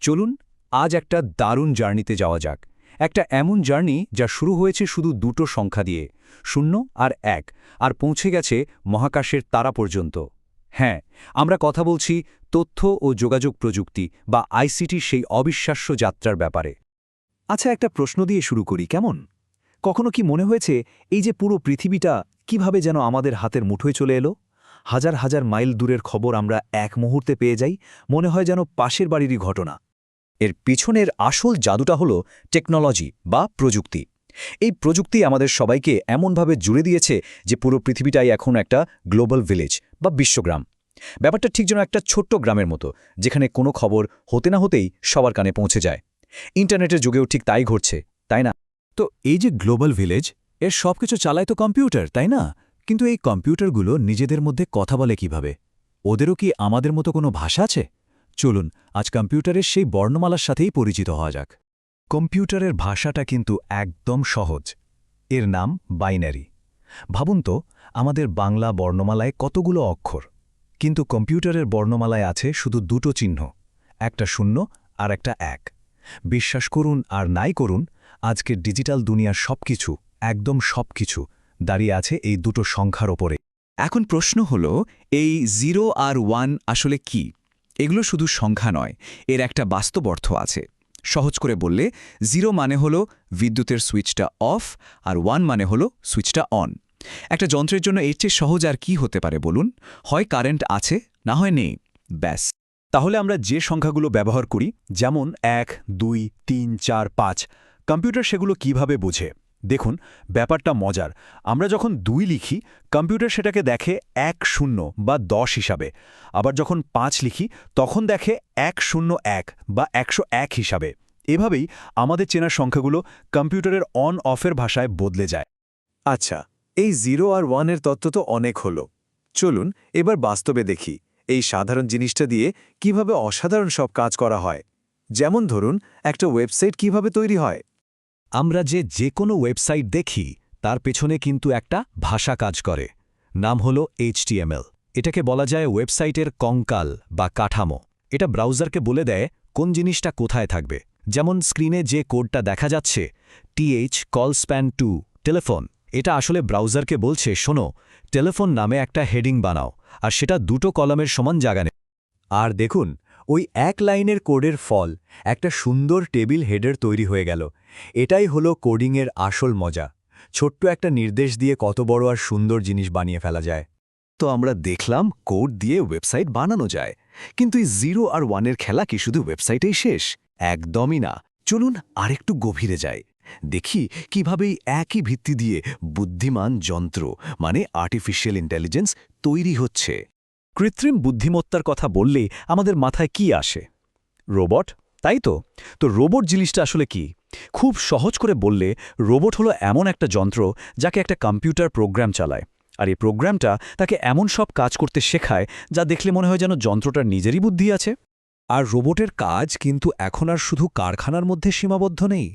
চলুন আজ একটা দারুণ জার্নিতে যাওয়া যাক। একটা এমন জার্নি যা শুরু হয়েছে শুধু দুটো সংখ্যা দিয়ে, 0 আর 1, আর পৌঁছে গেছে মহাকাশের তারা পর্যন্ত। হ্যাঁ, আমরা কথা বলছি তথ্য ও যোগাযোগ প্রযুক্তি বা আইসিটির সেই অবিশ্বাস্য যাত্রার ব্যাপারে। আচ্ছা, একটা প্রশ্ন দিয়ে শুরু করি কেমন? কখনো কি মনে হয়েছে এই যে পুরো পৃথিবীটা কিভাবে যেন আমাদের হাতের মুঠোয় চলে এলো? হাজার হাজার মাইল দূরের খবর আমরা এক মুহূর্তে পেয়ে যাই, মনে হয় যেন পাশের বাড়িরই ঘটনা। এর পিছনের আসল জাদুটা হলো টেকনোলজি বা প্রযুক্তি। এই প্রযুক্তি আমাদের সবাইকে এমনভাবে জুড়ে দিয়েছে যে পুরো পৃথিবীটাই এখন একটা গ্লোবাল ভিলেজ বা বিশ্বগ্রাম। ব্যাপারটা ঠিক যেন একটা ছোট্ট গ্রামের মতো, যেখানে কোনো খবর হতে না হতেই সবার কানে পৌঁছে যায়। ইন্টারনেটের যুগেও ঠিক তাই ঘটছে, তাই না? তো এই যে গ্লোবাল ভিলেজ, এর সবকিছু চালায় তো কম্পিউটার, তাই না? কিন্তু এই কম্পিউটারগুলো নিজেদের মধ্যে কথা বলে কিভাবে? ওদেরও কি আমাদের মতো কোনো ভাষা আছে? চলুন আজ কম্পিউটারের সেই বর্ণমালার সাথেই পরিচিত হওয়া যাক। কম্পিউটারের ভাষাটা কিন্তু একদম সহজ। এর নাম বাইনারি। ভাবুন তো, আমাদের বাংলা বর্ণমালায় কতগুলো অক্ষর, কিন্তু কম্পিউটারের বর্ণমালায় আছে শুধু দুটো চিহ্ন, একটা 0 আর একটা 1। বিশ্বাস করুন আর নাই করুন, আজকের ডিজিটাল দুনিয়ার সবকিছু, একদম সবকিছু দাঁড়িয়ে আছে এই দুটো সংখ্যার ওপরে। এখন প্রশ্ন হল, এই 0 আর 1 আসলে কি? এগুলো শুধু সংখ্যা নয়, এর একটা বাস্তব অর্থ আছে। সহজ করে বললে, 0 মানে হলো বিদ্যুতের সুইচটা অফ, আর 1 মানে হলো সুইচটা অন। একটা যন্ত্রের জন্য এর চেয়ে সহজ আর কি হতে পারে বলুন? হয় কারেন্ট আছে, না হয় নেই, ব্যাস। তাহলে আমরা যে সংখ্যাগুলো ব্যবহার করি, যেমন 1, 2, 3, 4, 5, কম্পিউটার সেগুলো কিভাবে বোঝে? দেখুন, ব্যাপারটা মজার। আমরা যখন 2 লিখি, কম্পিউটার সেটাকে দেখে 1, 0 বা 10 হিসাবে। আবার যখন 5 লিখি, তখন দেখে 101 বা 101 হিসাবে। এভাবেই আমাদের চেনা সংখ্যাগুলো কম্পিউটারের অন অফের ভাষায় বদলে যায়। আচ্ছা, এই 0 আর 1 এর তত্ত্ব তো অনেক হলো। চলুন এবার বাস্তবে দেখি এই সাধারণ জিনিসটা দিয়ে কিভাবে অসাধারণ সব কাজ করা হয়। যেমন ধরুন, একটা ওয়েবসাইট কিভাবে তৈরি হয়। আমরা যে কোনো ওয়েবসাইট দেখি, তার পেছনে কিন্তু একটা ভাষা কাজ করে। নাম হলো HTML। এটাকে বলা যায় ওয়েবসাইটের কঙ্কাল বা কাঠামো। এটা ব্রাউজারকে বলে দেয় কোন জিনিসটা কোথায় থাকবে। যেমন স্ক্রিনে যে কোডটা দেখা যাচ্ছে, call_span_2 টেলিফোন, এটা আসলে ব্রাউজারকে বলছে, শোনো, টেলিফোন নামে একটা হেডিং বানাও, আর সেটা দুটো কলামের সমান জায়গা নেয়। আর দেখুন, ওই এক লাইনের কোডের ফল একটা সুন্দর টেবিল হেডার তৈরি হয়ে গেল। এটাই হলো কোডিংয়ের আসল মজা। ছোট্ট একটা নির্দেশ দিয়ে কত বড় আর সুন্দর জিনিস বানিয়ে ফেলা যায়। তো আমরা দেখলাম কোড দিয়ে ওয়েবসাইট বানানো যায়, কিন্তু এই 0 আর 1 এর খেলা কি শুধু ওয়েবসাইটেই শেষ? একদমই না। চলুন আরেকটু গভীরে যাই, দেখি কিভাবে এই একই ভিত্তি দিয়ে বুদ্ধিমান যন্ত্র মানে আর্টিফিশিয়াল ইন্টেলিজেন্স তৈরি হচ্ছে। কৃত্রিম বুদ্ধিমত্তার কথা বললেই আমাদের মাথায় কি আসে? রোবট, তাই তো? তো রোবট জিনিসটা আসলে কি? খুব সহজ করে বললে, রোবট হলো এমন একটা যন্ত্র যাকে একটা কম্পিউটার প্রোগ্রাম চালায়, আর এই প্রোগ্রামটা তাকে এমন সব কাজ করতে শেখায় যা দেখলে মনে হয় যেন যন্ত্রটার নিজেরই বুদ্ধি আছে। আর রোবটের কাজ কিন্তু এখন আর শুধু কারখানার মধ্যে সীমাবদ্ধ নেই।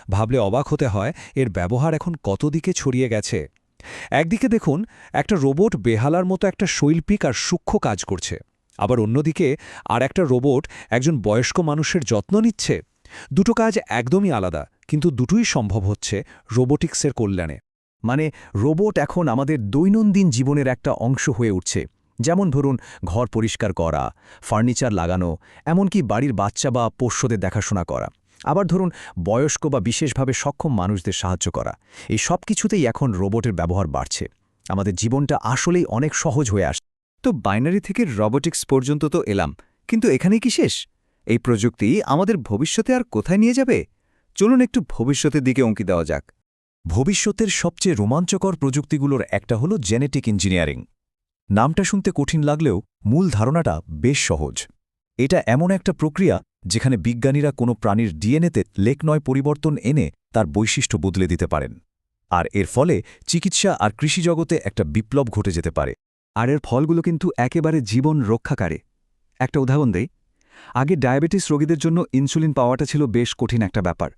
ভাবলে অবাক হতে হয় এর ব্যবহার এখন কত দিকে ছড়িয়ে গেছে। একদিকে দেখুন, একটা রোবট বেহালার মতো একটা শৈল্পিক আর সূক্ষ্ম কাজ করছে। আবার অন্যদিকে আর একটা রোবট একজন বয়স্ক মানুষের যত্ন নিচ্ছে। দুটো কাজ একদমই আলাদা, কিন্তু দুটোই সম্ভব হচ্ছে রোবোটিক্সের কল্যাণে। মানে রোবট এখন আমাদের দৈনন্দিন জীবনের একটা অংশ হয়ে উঠছে। যেমন ধরুন, ঘর পরিষ্কার করা, ফার্নিচার লাগানো, এমনকি বাড়ির বাচ্চা বা পোষ্যদের দেখাশোনা করা। আবার ধরুন, বয়স্ক বা বিশেষভাবে সক্ষম মানুষদের সাহায্য করা। এই সব কিছুতেই এখন রোবটের ব্যবহার বাড়ছে। আমাদের জীবনটা আসলেই অনেক সহজ হয়ে আসছে। তো বাইনারি থেকে রোবোটিক্স পর্যন্ত তো এলাম, কিন্তু এখানেই কি শেষ? এই প্রযুক্তি আমাদের ভবিষ্যতে আর কোথায় নিয়ে যাবে? চলুন একটু ভবিষ্যতের দিকে উঁকি দেওয়া যাক। ভবিষ্যতের সবচেয়ে রোমাঞ্চকর প্রযুক্তিগুলোর একটা হলো জেনেটিক ইঞ্জিনিয়ারিং। নামটা শুনতে কঠিন লাগলেও মূল ধারণাটা বেশ সহজ। এটা এমন একটা প্রক্রিয়া যেখানে বিজ্ঞানীরা কোনো প্রাণীর ডিএনএতে লেকনয় পরিবর্তন এনে তার বৈশিষ্ট্য বদলে দিতে পারেন। আর এর ফলে চিকিৎসা আর কৃষিজগতে একটা বিপ্লব ঘটে যেতে পারে। আর এর ফলগুলো কিন্তু একেবারে জীবন রক্ষাকারী। একটা উদাহরণ দেই, আগে ডায়াবেটিস রোগীদের জন্য ইনসুলিন পাওয়াটা ছিল বেশ কঠিন একটা ব্যাপার,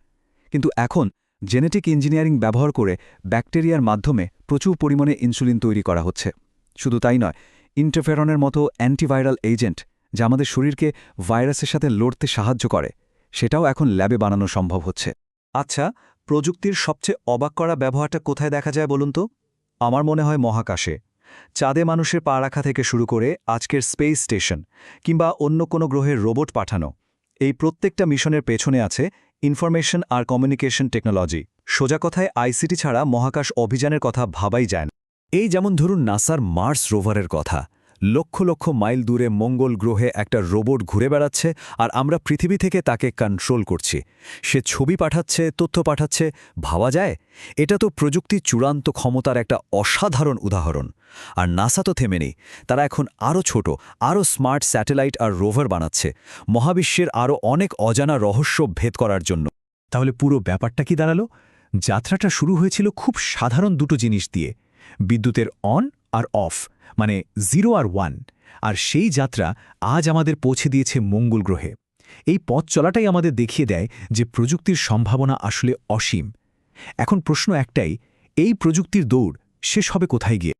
কিন্তু এখন জেনেটিক ইঞ্জিনিয়ারিং ব্যবহার করে ব্যাকটেরিয়ার মাধ্যমে প্রচুর পরিমাণে ইনসুলিন তৈরি করা হচ্ছে। শুধু তাই নয়, ইন্টারফেরনের মতো অ্যান্টিভাইরাল এজেন্ট যা আমাদের শরীরকে ভাইরাসের সাথে লড়তে সাহায্য করে, সেটাও এখন ল্যাবে বানানো সম্ভব হচ্ছে। আচ্ছা, প্রযুক্তির সবচেয়ে অবাক করা ব্যবহারটা কোথায় দেখা যায় বলুন তো? আমার মনে হয় মহাকাশে। চাঁদে মানুষের পা রাখা থেকে শুরু করে আজকের স্পেস স্টেশন কিংবা অন্য কোনো গ্রহের রোবট পাঠানো, এই প্রত্যেকটা মিশনের পেছনে আছে ইনফরমেশন আর কমিউনিকেশন টেকনোলজি। সোজা কথায় আইসিটি ছাড়া মহাকাশ অভিযানের কথা ভাবাই যায় না। এই যেমন ধরুন নাসার মার্স রোভারের কথা। লক্ষ লক্ষ মাইল দূরে মঙ্গল গ্রহে একটা রোবট ঘুরে বেড়াচ্ছে, আর আমরা পৃথিবী থেকে তাকে কন্ট্রোল করছি। সে ছবি পাঠাচ্ছে, তথ্য পাঠাচ্ছে। ভাবা যায়? এটা তো প্রযুক্তির চূড়ান্ত ক্ষমতার একটা অসাধারণ উদাহরণ। আর নাসা তো থেমে নেই। তারা এখন আরও ছোট, আরও স্মার্ট স্যাটেলাইট আর রোভার বানাচ্ছে, মহাবিশ্বের আরও অনেক অজানা রহস্য ভেদ করার জন্য। তাহলে পুরো ব্যাপারটা কি দাঁড়ালো? যাত্রাটা শুরু হয়েছিল খুব সাধারণ দুটো জিনিস দিয়ে, বিদ্যুতের অন আর অফ, মানে 0 আর 1। আর সেই যাত্রা আজ আমাদের পৌঁছে দিয়েছে মঙ্গল গ্রহে। এই পথ চলাটাই আমাদের দেখিয়ে দেয় যে প্রযুক্তির সম্ভাবনা আসলে অসীম। এখন প্রশ্ন একটাই, এই প্রযুক্তির দৌড় শেষ হবে কোথায় গিয়ে?